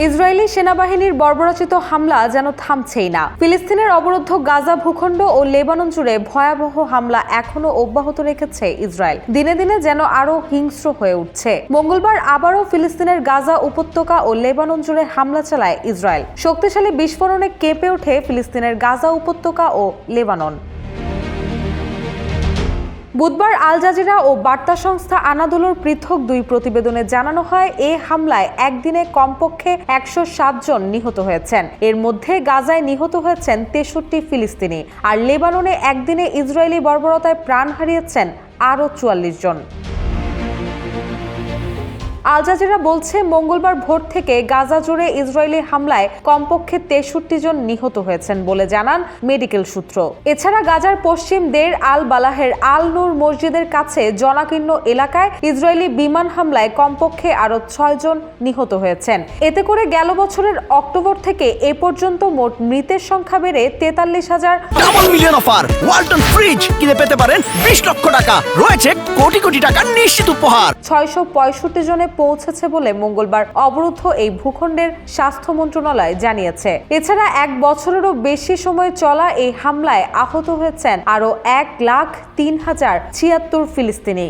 Israeli সেনাবাহিনীর বর্বরোচিত হামলা যেন থামছেই না। ফিলিস্তিনের অবরুদ্ধ গাজা ভূখণ্ড ও লেবানন জুড়ে ভয়াবহ হামলা এখনো অব্যাহত রেখেছে ইসরায়েল। দিনে দিনে যেন আরো হিংস্র হয়ে উঠছে। মঙ্গলবার আবারও ফিলিস্তিনের গাজা উপত্যকা ও লেবানন জুড়ে হামলা চালায় ইসরায়েল। শক্তিশালী বিস্ফোরণে কেঁপে ওঠে ফিলিস্তিনের গাজা উপত্যকা ও লেবানন। বুধবার আল জাজিরা ও বার্তা সংস্থা আনাদোলুর পৃথক দুই প্রতিবেদনে জানানো হয়, এ হামলায় একদিনে কমপক্ষে ১০৭ জন নিহত হয়েছেন। এর মধ্যে গাজায় নিহত হয়েছেন ৬৩ ফিলিস্তিনি, আর লেবাননে একদিনে ইসরায়েলি বর্বরতায় প্রাণ হারিয়েছেন আরও ৪৪ জন। আল জাজিরা বলছে, মঙ্গলবার ভোর থেকে গাজা জুড়ে ইসরায়েলি হামলায় কমপক্ষে ৬৩ জন নিহত হয়েছেন বলে জানান মেডিকেল সূত্র। এছাড়া গাজার পশ্চিম দের আল বালাহের আল নূর মসজিদের কাছে জনাকীর্ণ এলাকায় ইসরায়েলি বিমান হামলায় কমপক্ষে আরও ৬ জন নিহত হয়েছেন। এতে করে গেল বছরের অক্টোবর থেকে এ পর্যন্ত মোট মৃতের সংখ্যা বেড়ে ৪৩,০০০। Double million offer Walton fridge কিনে পেতে পারেন ২০ লক্ষ টাকা, রয়েছে কোটি কোটি টাকার নিশ্চিত উপহার। ৬৬৫ জনে পৌঁছেছে বলে মঙ্গলবার অবরুদ্ধ এই ভূখণ্ডের স্বাস্থ্য মন্ত্রণালয় জানিয়েছে। এছাড়া ১ বছরেরও বেশি সময় চলা এই হামলায় আহত হয়েছেন আরও ১,০৩,০৭৬ ফিলিস্তিনি।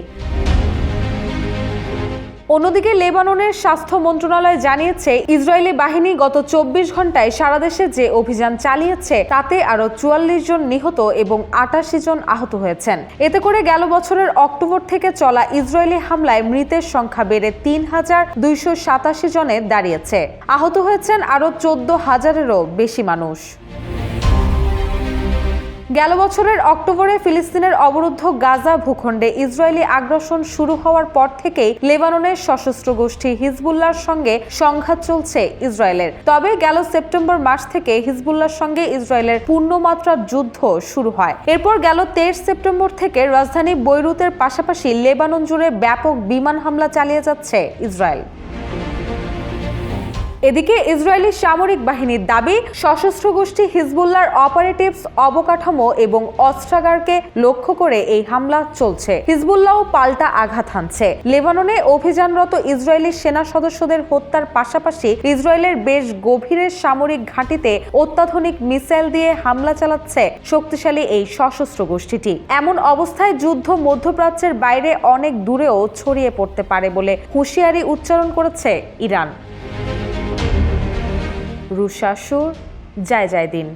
অন্যদিকে লেবাননের স্বাস্থ্য মন্ত্রণালয় জানিয়েছে, ইসরায়েলি বাহিনী গত ২৪ ঘন্টায় সারা দেশে যে অভিযান চালিয়েছে তাতে আরও ৪৪ জন নিহত এবং ৮৮ জন আহত হয়েছেন। এতে করে গেল বছরের অক্টোবর থেকে চলা ইসরায়েলি হামলায় মৃতের সংখ্যা বেড়ে ৩,২৮৭ জনে দাঁড়িয়েছে। আহত হয়েছেন আরও ১৪,০০০-এরও বেশি মানুষ। গেল বছরের অক্টোবরে ফিলিস্তিনের অবরুদ্ধ গাজা ভূখণ্ডে ইসরায়েলি আগ্রাসন শুরু হওয়ার পর থেকেই লেবাননের সশস্ত্র গোষ্ঠী হিজবুল্লাহর সঙ্গে সংঘাত চলছে ইসরায়েলের। তবে গেল সেপ্টেম্বর মাস থেকে হিজবুল্লাহর সঙ্গে ইসরায়েলের পূর্ণমাত্রার যুদ্ধ শুরু হয়। এরপর গেল ২৩ সেপ্টেম্বর থেকে রাজধানী বৈরুতের পাশাপাশি লেবানন জুড়ে ব্যাপক বিমান হামলা চালিয়ে যাচ্ছে ইসরায়েল। এদিকে ইসরায়েলি সামরিক বাহিনীর দাবি, সশস্ত্র গোষ্ঠী হিজবুল্লাহর অপারেটিভস অবকাঠামো এবং অস্ত্রাগারকে লক্ষ্য করে এই হামলা চলছে। হিজবুল্লাহ পাল্টা আঘাত হানছে। লেবাননে অভিযানরত ইসরায়েলি সেনা সদস্যদের হত্যার পাশাপাশি ইসরায়েলের বেশ গভীরের সামরিক ঘাঁটিতে অত্যাধুনিক মিসাইল দিয়ে হামলা চালাচ্ছে শক্তিশালী এই সশস্ত্র গোষ্ঠীটি। এমন অবস্থায় যুদ্ধ মধ্যপ্রাচ্যের বাইরে অনেক দূরেও ছড়িয়ে পড়তে পারে বলে হুঁশিয়ারি উচ্চারণ করেছে ইরান। রুশাসুর, জয় জয় দিন।